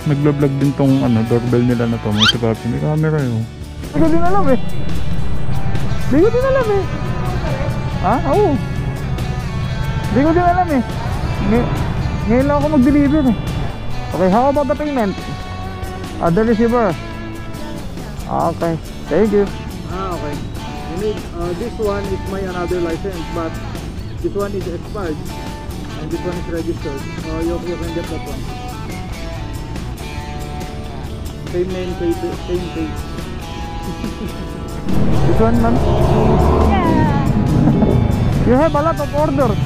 nagla-vlog din tong ano, doorbell nila na to. May si Papi, may camera yun. Hindi ko din alam eh. Hindi ko din alam eh. Ha? Oo. Hindi ko din alam eh. Ngayon lang ako mag-deliver eh. Okay, how about the payment? The receiver. Okay, thank you. Okay. You need, this one is my another license, but this one is expired and this one is registered. You can get that one. Same name, same page. This one, ma'am? Yeah. You have a lot of orders.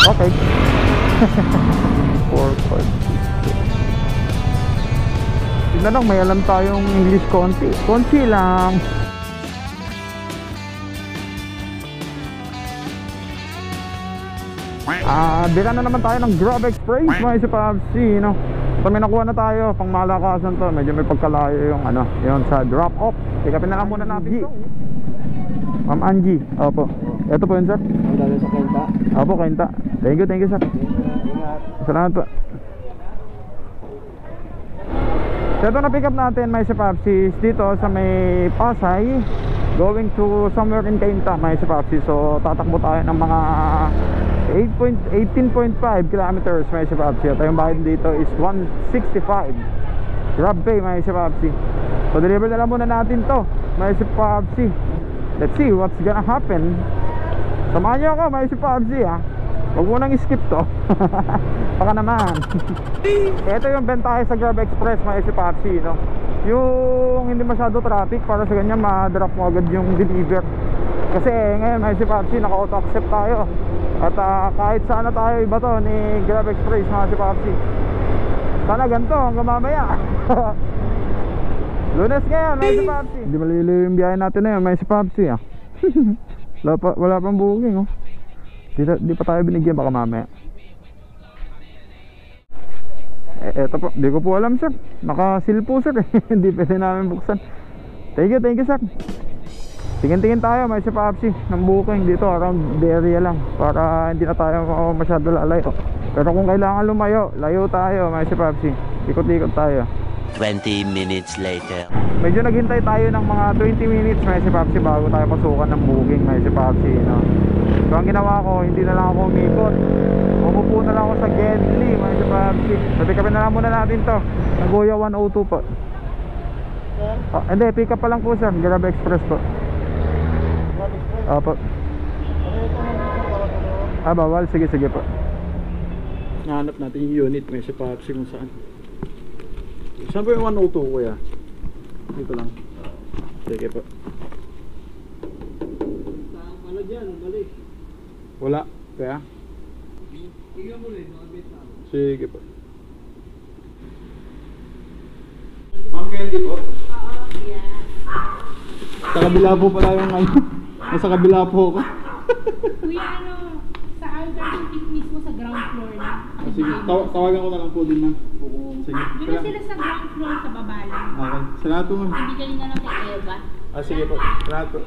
Okay. 4, 5. Tignan lang, may alam tayong English konti. Konti lang. Bira na naman tayo ng Grab Express, mga si Papsi, no? So may nakuha na tayo, pang malakasan to. Medyo may pagkalayo yung ano, yung sa drop off. Tikapin na lang muna natin to. Ma'am Angie, opo. Ito po yun, sir. Ang dali sa Kenta. Opo, Kenta. Thank you, sir. Ingat. Salamat po. So ito na pick up natin, may si Papsi dito sa may Pasay, going to somewhere in Cainta, may si Papsi. So tatakbo tayo ng mga 18.5 kilometers, may si Papsi. At yung bayad dito is 165 Grab pay, may si Papsi. So deliver na lang muna natin to, may si Papsi. Let's see what's gonna happen. Samahan niyo ako, may si Papsi, ha. Huwag mo nang skip to. Baka naman. Ito yung bentahe sa Grab Express, mga si Papsi, no? Yung hindi masyado traffic, para sa ganyan ma-drop mo agad yung deliver. Kasi ngayon, mga si Papsi, naka-auto accept tayo. At kahit saan na tayo iba to ni Grab Express, mga si Papsi. Sana ganito hanggang mamaya. Lunes ngayon, mga si Papsi. Hindi maliliw yung biyahe natin na yun, mga si Papsi, ha. Wala pang booking, oh. Di pa tayo binigyan, baka mamaya. Eto po, di ko po alam, sir. Naka-seal po, sir. Hindi pwede namin buksan. Thank you, sir. Tingin-tingin tayo, may si Papsi ng booking dito around the area lang, para hindi na tayo masyado lalayo. Pero kung kailangan lumayo, layo tayo, may si Papsi. Ikot-ikot tayo. 20 minutes later. Medyo naghintay tayo ng mga 20 minutes, may si Papsi, bago tayo pasukan ng booking, may si Papsi, no? So ang ginawa ko, hindi na lang ako umikot. Umupo na lang ako sa Gedli, may si Papsi. Sabi kami na lang muna natin to. Nagoya 102 po. Hindi, pick up pa lang po, sir. Grab Express po. Opo. Bawal. Sige po. Nahanap natin yung unit, may si Papsi kung saan. Saan po yung 102, kuya? Dito lang. Sige po. Ano dyan? Balik. Wala. Kaya? Tingnan mo rin, nakabit na. Sige po. Ma'am Candy po? Oo, yeah. Sa kabila po pala yung ano. Nasa kabila po ako. Kuya, ano, sa outer mismo sa ground floor na. Sige, tawagan ko na lang po din, ma'am. Oo. Sige. Doon na sila sa ground floor sa baba lang. Okay. Salamat po, ma'am. Ibigay na lang kay Eva. Sige po. Salamat po.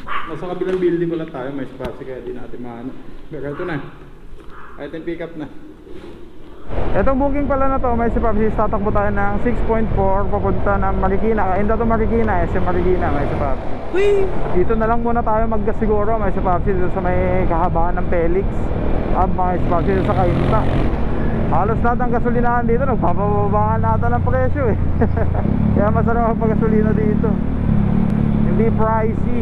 Nasa kabilang building ko lang tayo. May spot kaya di natin maano. Pero ito na. Ito yung pick up na. Etong booking pala na to, may si Papsi, tatakbo tayo ng 6.4 papunta ng Marikina. Kainda to Marikina, SM Marikina, may si Papsi. Dito na lang muna tayo magkasiguro, may si Papsi, dito sa may kahabaan ng Felix. May si Papsi dito sa Kainta. Halos lahat ng gasolinahan dito, nagpapababaan natin ang presyo eh. Kaya masarap ang paggasolina dito. Hindi pricey.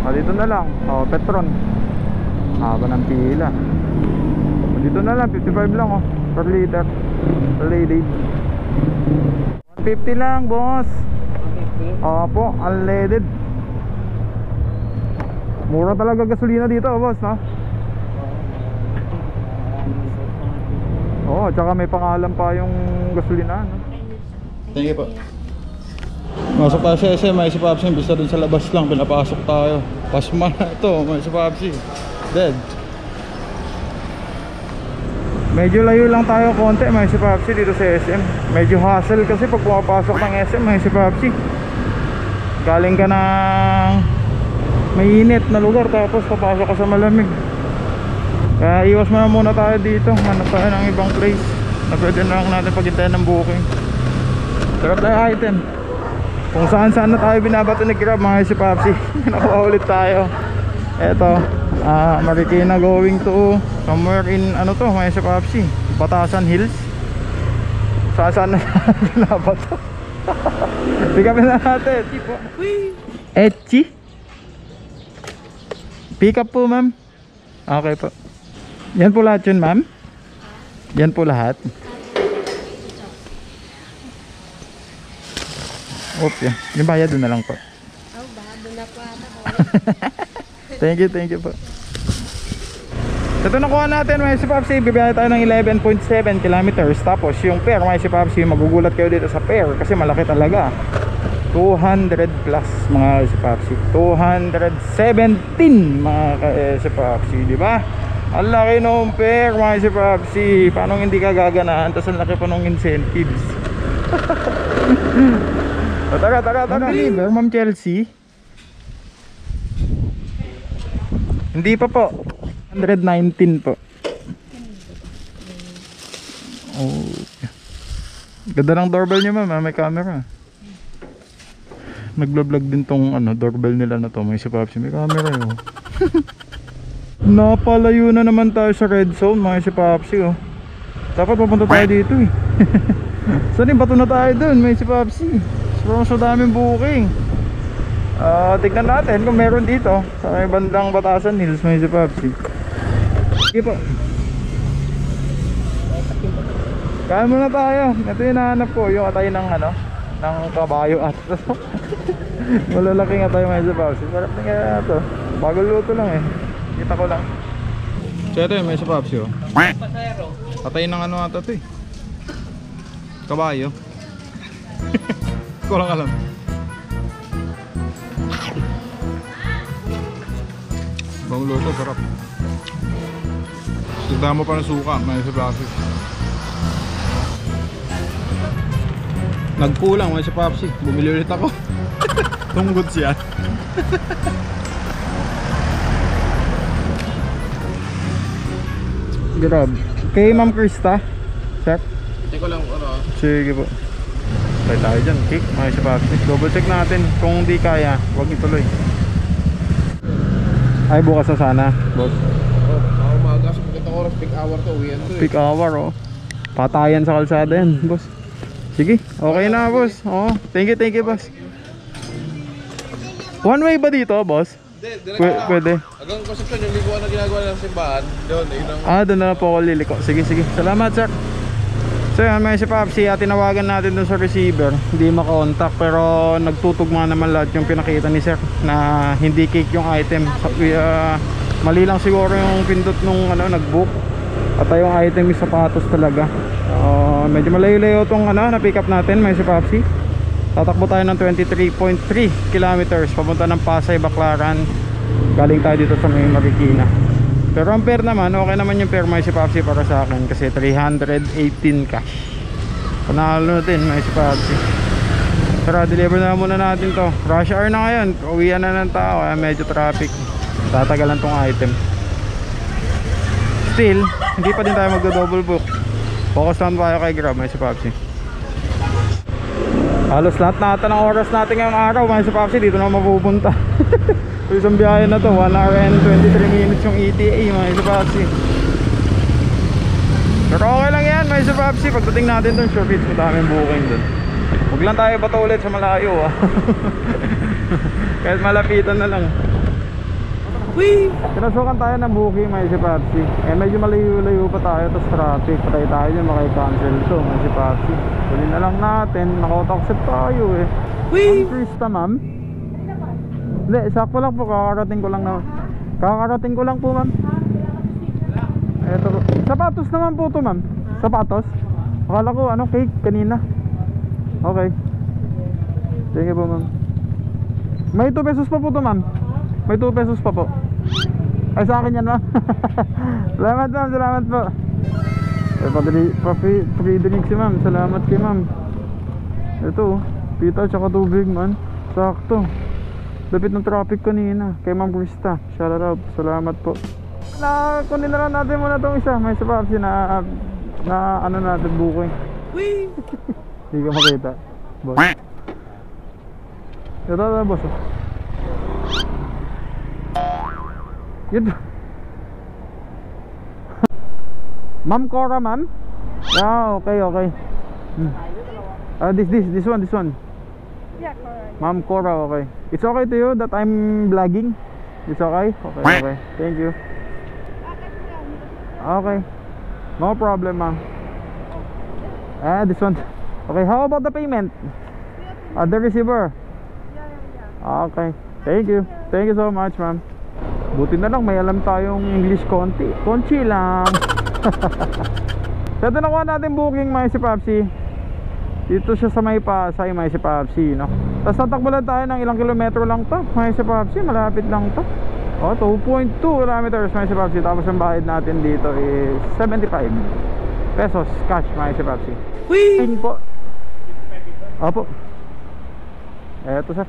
Dito na lang, Petron. Haba ng pila. Dito na lang, 55 lang per liter. Per lady. 150 lang, boss. 150? Opo, unleaded. Mura talaga gasolina dito, boss, no? Oo, tsaka may pangalan pa yung gasolina, no? Thank you po. Masok tayo sa SM, may si Papsi. Bisa dun sa labas lang, pinapasok tayo. Pasma na ito, may si Papsi. Dead. Medyo layo lang tayo konti, may si Papsi dito sa SM. Medyo hassle kasi pag pumapasok ng SM, may si Papsi. Galing ka ng mainit na lugar tapos papasok ka sa malamig. Kaya iwas muna tayo dito. Hanap tayo ng ibang place na pwede na lang natin paghintayan ng booking. Sarap tayo item. Kung saan na tayo binabato ni Grab mga si Papsi. Nakuha ulit tayo. Eto, Marikina going to somewhere in ano to mga si Papsi, Batasan Hills. Saan na binabato. Pick up na natin. Etchi. Pick up po ma'am. Okay po. Yan po lahat yun ma'am. Yan po lahat. Oops, yan. Yung bayad doon na lang po. Oh, doon na po ata. Thank you po. Ito nakuha natin mga si Papsi. Bibiyahe tayo ng 11.7 kilometers. Tapos yung pair mga si Papsi, magugulat kayo dito sa pair kasi malaki talaga. 200 plus mga si Papsi. 217 mga si Papsi, di ba? Ang laki nung pair mga si Papsi. Paano hindi ka gaganahan? Tapos ang laki pa nung incentives. Tara. Deliver, Ma'am Chelsea. Hindi pa po. 119 po. Oh. Ganda ng doorbell niyo ma'am, may camera. Naglo-vlog din tong doorbell nila na to, may si Papsi, may camera yun. Napalayo na naman tayo sa red zone mga si Papsi oh. Dapat papunta tayo dito eh. Saan yung bato na tayo dun may si Papsi? So daming booking. Tignan natin kung meron dito sa may bandang Batasan Hills may si Papsi. Sige po. Kaya muna tayo. Ito yung nahanap ko, yung atay ng ng kabayo at malalaki nga tayo may si Papsi. Sarap na kaya ito. Bagong luto lang eh. Kita ko lang. So ito yung may si Papsi oh. Atay ng ata ito eh. Kabayo. Ko lang alam. Bang luto, sarap. Sigda mo pa ng suka, may sa Papsi. Nagkulang may sa Papsi. Bumili ulit ako. Tunggod siya. Grab. Kay Ma'am Krista. Check. Check ko lang Sige po. Try tayo dyan, cake, may si Papsi. Double check natin, kung di kaya, huwag ituloy. Ay, bukas na sana, boss. Umaga sa pagkatang oras, peak hour to, uwian to eh. Peak hour, oh. Patayan sa kalsada yan, boss. Sige, okay na, boss. Oh, thank you, boss. One way ba dito, boss? Pwede. Hanggang Concepcion, yung likuan na ginagawa ng simbahan, doon, Doon na po ako liliko. Sige. Salamat, sir. So yan, may si Papsi, tinawagan natin dun sa receiver, hindi maka-contact, pero nagtutugma naman lahat yung pinakita ni sir na hindi cake yung item. Mali lang siguro yung pindot nung nag-book at yung item yung sapatos talaga. Medyo malayo-layo itong na pick up natin may si Papsi. Tatakbo tayo ng 23.3 kilometers papunta ng Pasay, Baclaran. Galing tayo dito sa may Marikina. Pero ang pair naman, okay naman yung pair may si Papsi para sa akin kasi 318 cash. Panalo natin may si Papsi. Tara, deliver na muna natin to. Rush hour na ngayon, uwian na ng tao kaya medyo traffic. Tatagalan tong item. Still, hindi pa din tayo magdo-double book. Focus lang tayo kay Grab may si Papsi. Halos lahat nata ng oras natin ngayong araw may si Papsi, dito na mapupunta. So isang biyahe na to, 1 hour and 23 minutes yung ETA mga isa Papsi. Pero okay lang yan mga isa Papsi. Pagdating natin dun, sure fits, madaming booking dun. Huwag lang tayo bato ulit sa malayo kahit malapitan na lang. Pinasukan tayo ng booking mga isa Papsi. Medyo malayo-layo pa tayo, tapos traffic. Patay tayo dyan, makikancel to mga isa Papsi. Tuloy na lang natin, nakautakset tayo eh. Ma'am Krista ma'am. Hindi, sakto lang po, kakarating ko lang po ma'am. Eto po. Sapatos naman po to ma'am. Sapatos? Akala ko cake kanina. Okay. Sige po ma'am. May 2 pesos pa po to ma'am. May 2 pesos pa po. Ay sa akin yan ma'am. Salamat ma'am, salamat po. Free drink si ma'am. Salamat kay ma'am. Ito, pita tsaka tubig man. Sakto. Lapit ng traffic kanina kay Ma'am Krista. Shout out, salamat po. kunin na lang natin muna itong isa. May sa Papsi na ano natin booking. Hindi ka makita, boss. Ito, boss. Yun. Ma'am Cora, ma'am? Yeah, okay. This one. Yeah, correct. Ma'am Cora, okay. It's okay to you that I'm vlogging? It's okay? Okay. Thank you. Okay. No problem, ma'am. This one. Okay, how about the payment? The receiver? Okay. Thank you. Thank you so much, ma'am. Buti na lang may alam tayong English konti. Konti lang. So ito nakuha natin booking, mga si Papsi. Dito siya sa may Pasay, mga si Papsi, no? Tapos tatakbo lang tayo ng ilang kilometro lang to, mga si Papsi. Malapit lang to. 2.2 kilometers, mga si Papsi. Tapos ang bayad natin dito is 75 pesos cash, mga si Papsi. Whee! Po. Opo. Eto, sir.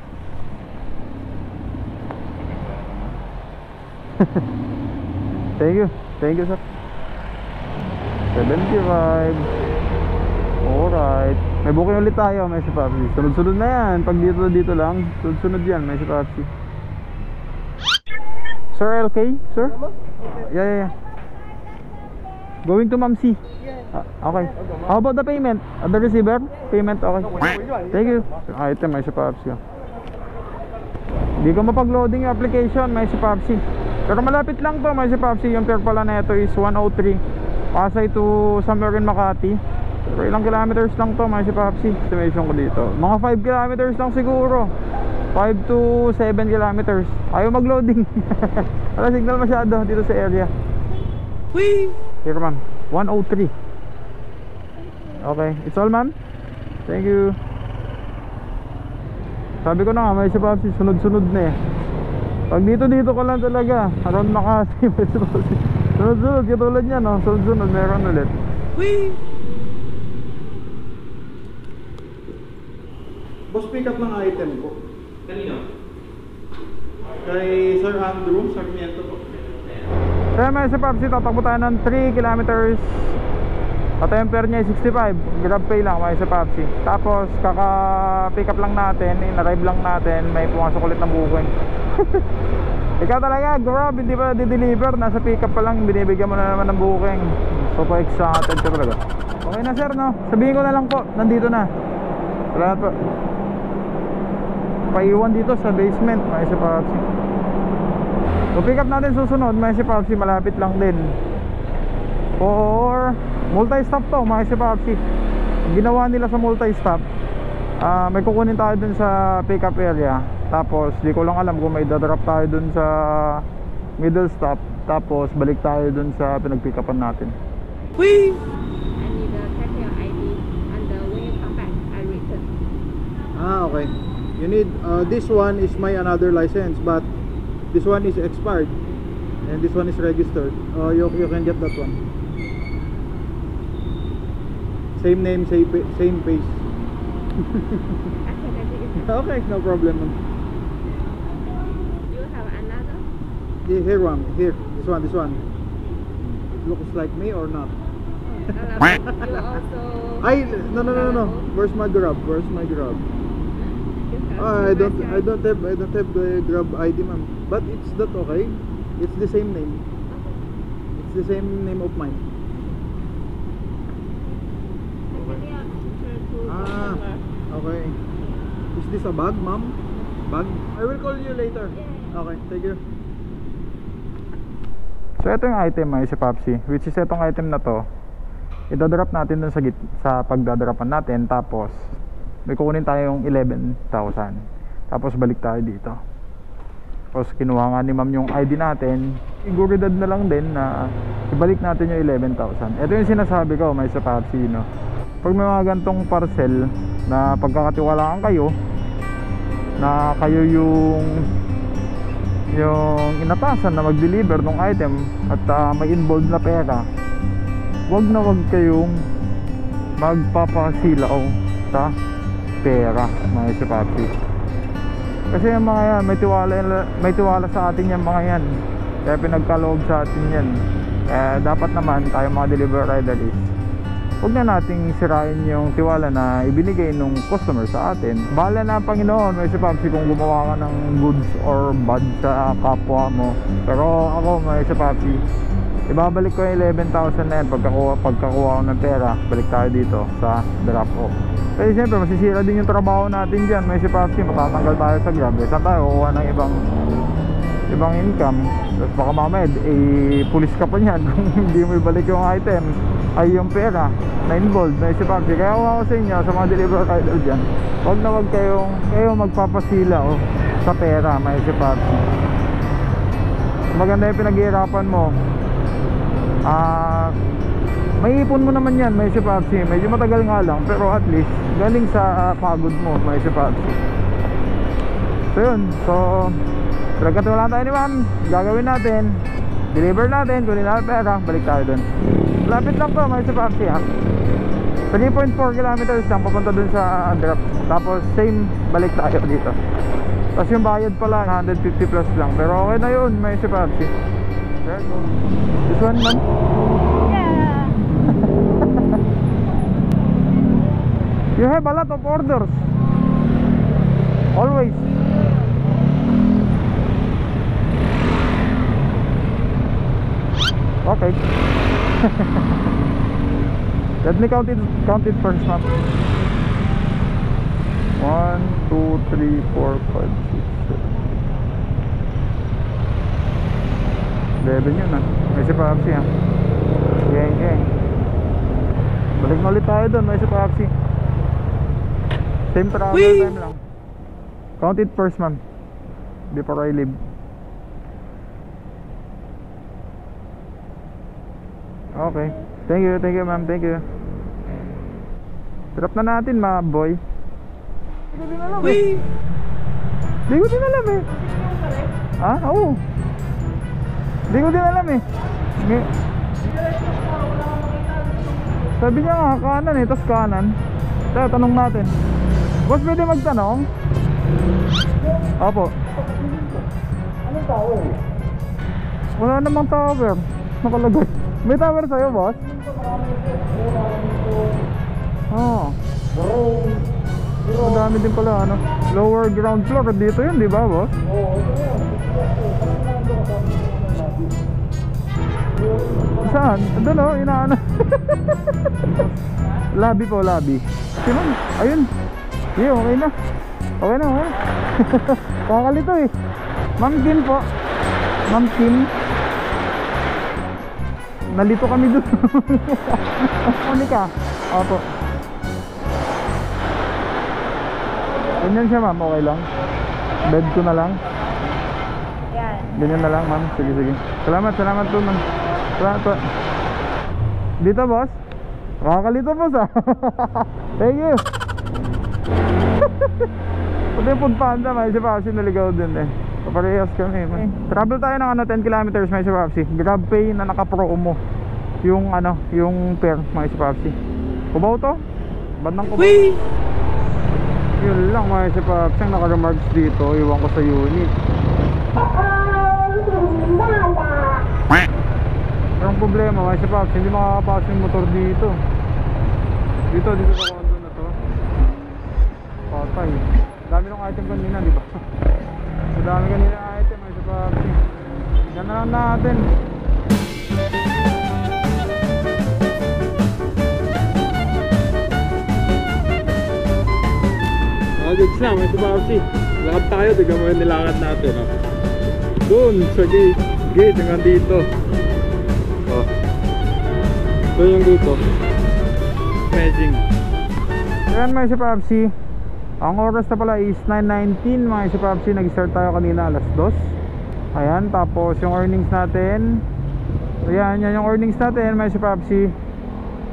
Thank you, sir. 75. Alright. May booking ulit tayo, may si Papsi. Sunod-sunod na yan. Pag dito lang, sunod-sunod yan, may si Papsi. Sir LK? Sir? Yeah. Going to Ma'am C. Okay. How about the payment? The receiver? Payment, okay. Thank you. Item, may si Papsi. Hindi ko mapag-loading yung application, may si Papsi. Pero malapit lang to, may si Papsi. Yung fare pala na ito is 103 Pasay to somewhere in Makati. Pero ilang kilometers lang to, may si Papsi. Estimation ko dito mga 5 kilometers lang siguro, 5 to 7 kilometers. Ayaw mag-loading. Wala signal masyado dito sa area. Whee! Here, ma'am. 103. Okay, it's all, ma'am. Thank you. Sabi ko na nga, may si Papsi, sunod-sunod na eh. Pag dito ka lang talaga, around Makati. Sunod-sunod, katulad niya, no? Sunod-sunod, meron ulit. Whee! Boss, pick up ng item po. Kanino? Kay Sir Andrew Sarmiento po. Kaya may si Papsi, tatakbo tayo ng 3 kilometers. At temper niya ay 65. Grab pay lang, may si Papsi. Tapos kaka-pick up lang natin, in-arrive lang natin, may pumasok ulit ng booking. Ikaw talaga, Grab, hindi pa di-deliver. Nasa pick up pa lang, binibigyan mo na naman ng booking. So pa-excited ka talaga. Okay na, sir, no? Sabihin ko na lang po, nandito na. Salamat po. Paiwan dito sa basement, may si Papsi. So pick up natin susunod, may si Papsi, malapit lang din. Or multi-stop to, mga si Papsi. Ginawa nila sa multi-stop, may kukunin tayo dun sa pick up area. Tapos di ko lang alam kung may dadrop tayo dun sa middle stop. Tapos balik tayo dun sa pinag-pick upan natin. Whee! I need to check your ID and when you come back, I return. Okay. You need, this one is my another license, but this one is expired and this one is registered. You can get that one. Same name, same face. Okay, no problem. You have another? Here one, here, this one. It looks like me or not? You also. No. Where's my Grab? I don't have the Grab ID, ma'am. But it's not okay. It's the same name. It's the same name of mine. Okay. Is this a bag, ma'am? Bag? I will call you later. Okay, thank you. So ito yung item, may si Papsi, which is itong item na to, idadrop natin dun sa pagdadropan natin. Tapos may kukunin tayong 11,000. Tapos balik tayo dito. Tapos kinuha nga ni ma'am yung ID natin, siguridad na lang din na ibalik natin yung 11,000. Ito yung sinasabi ko, may si Papsi, no? Pag may mga gantong parcel na pagkakatiwalaan kayo, na kayo yung inatasan na mag-deliver ng item at may involved na pera, wag kayong magpapasilaw sa pera, mga si Papsi. Kasi yung mga yan, may tiwala sa atin yung mga yan. Kaya pinagkaloob sa atin yan. Dapat naman tayo mga delivery rider is huwag na nating sirain yung tiwala na ibinigay nung customer sa atin. Bahala na ang Panginoon, may si Papsi, kung gumawa ka ng goods or bad sa kapwa mo. Pero ako, may si Papsi, ibabalik ko yung 11,000 na yan pagkakuha ko ng pera. Balik tayo dito sa drop off. Kasi siyempre masisira din yung trabaho natin dyan. May si Papsi, matatanggal tayo sa Grab. Saan tayo kukuha ng ibang income? Tapos baka mamaya pulis ka pa niyan kung hindi mo ibalik yung item ay yung pera na involved. May si Papsi, kaya ako sa inyo, sa mga delivery rider dyan, wag kayong magpapasila sa pera. May si Papsi, maganda yung pinag-iirapan mo. May ipon mo naman yan, may si Papsi. Medyo matagal nga lang, pero at least galing sa pagod mo, may si Papsi. So yun, pinagkatiwalaan tayo ni ma'am. Gagawin natin, deliver natin, kunin natin pera, balik tayo dun. Lapit lang to, may si Papsi ha. 3.4 kilometers lang papunta dun sa drop. Tapos same, balik tayo dito. Tapos yung bayad pala 150 plus lang, pero okay na yun, may si Papsi. This one, ma'am? Yeah. You have a lot of orders. Always. Okay. Let me count it first, ma'am. 1, 2, 3, 4, 5, 6, 7. 11 yun may si Papsi ha. Geng. Balik na ulit tayo doon, may si Papsi. Same travel time lang. Count it first, ma'am, before I leave. Okay. Thank you ma'am, thank you. Drop na natin mga boy. Di ko din alam eh. Ha? Oo. Di ko din alam eh. Sabi niya nga kanan eh, tas kanan. Kaya tanong natin. Boss, pwede magtanong? Opo. Anong tower? Wala namang tower nakalagay. May tower sa'yo, boss? Oo. Madami din pala ano. Lower ground floor dito yun, di ba, boss? Saan? Doon o, inaano. Lobby po, lobby. Sino? Ayun. Okay na. Okay na. Kakalito eh. Ma'am Kim po. Ma'am Kim. Nalito kami doon. Ano ka? Opo. Ganyan siya, ma'am, okay lang. Bed ko na lang. Yan. Ganyan na lang, ma'am. Sige. Salamat po, ma'am. Salamat po. Dito, boss. Makakalito, boss ah. Thank you. Pati yung food panda, may si Papsi naligaw din eh. Paparehas kami. Travel tayo ng 10 kilometers, may si Papsi. Grab pay na naka-promo. Yung fare, may si Papsi. Kubaw to? Bandang Kubaw. Yun lang, may si Papsi. Ang naka-remarks dito, iwan ko sa unit. Ang problema, may si Papsi, hindi makakapasok yung motor dito. Dito sa condo na to. Patay. Dami ng item kanina, di ba? Dami kanina item, may si Papsi. Yan na lang natin. Goods na, may si Papsi. Lakad tayo, tignan mo yung nilakad natin. Doon sa gate hanggang dito. Ito yung dito. Amazing. Ayan, may si Papsi. Ang oras na pala is 9:19, mga si Papsi. Nag-start tayo kanina alas 2. Ayan, tapos yung earnings natin. Ayan, yan yung earnings natin, mga si Papsi.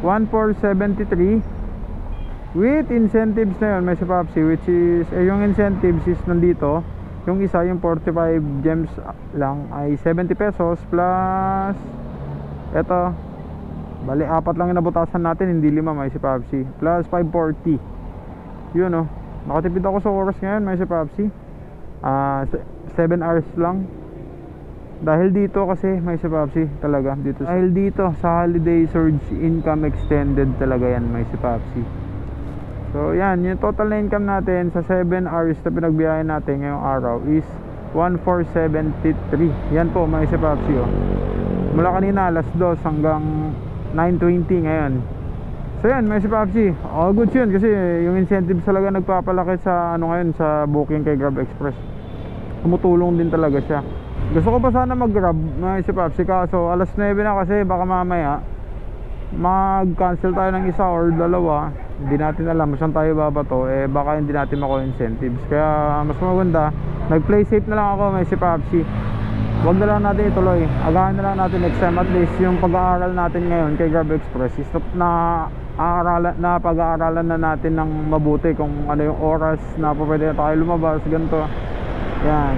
1,473. With incentives na yun, mga si Papsi, which is, yung incentives is nandito. Yung isa, yung 45 gems lang ay 70 pesos plus eto, bali 4 lang yung nabutasan natin, hindi 5, may si Papsi, plus 540. Yun o, nakatipid ako sa oras ngayon, may si Papsi. 7 hours lang. Dahil dito kasi may si Papsi talaga dito. Dahil dito sa holiday surge income extended talaga yan may si Papsi. So yan, yung total na income natin sa 7 hours na pinagbiyahe natin ngayong araw is 1,473. Yan po may si Papsi oh. Mula kanina alas 2 hanggang 9:20 ngayon. So yan may si Papsi. All good yun kasi yung incentive talaga nagpapalaki sa ano ngayon sa booking kay Grab Express. Tumutulong din talaga siya. Gusto ko pa sana mag-grab na si Papsi kaso alas 9 na kasi baka mamaya mag-cancel tayo ng isa or dalawa. Hindi natin alam saan tayo babato eh baka hindi natin makuha incentives. Kaya mas maganda nag-play safe na lang ako may si Papsi. Huwag na lang natin ituloy. Agahan na lang natin next time at least yung pag-aaral natin ngayon kay Grab Express is na pag-aaralan na natin ng mabuti kung ano yung oras na pwede na tayo lumabas ganito. Yan.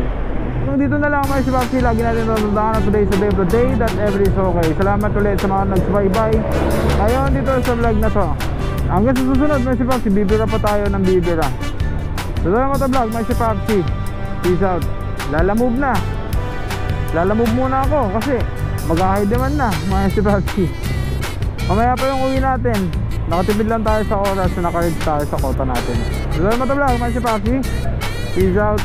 Kung dito na lang mga si Papsi, lagi natin natandaan na today is the day of the day that every is okay. Salamat ulit sa mga nagsubaybay ngayon dito sa vlog na to. Hanggang sa susunod mga si Papsi, bibira pa tayo ng bibira. Salamat sa vlog mga si Papsi. Peace out. Lalamove na. Lalamove muna ako kasi mag-high demand na mga si Papsi. Mamaya pa yung uwi natin. Nakatipid lang tayo sa oras na naka-reach tayo sa kota natin. Salamat sa vlog mga si Papsi. Peace out.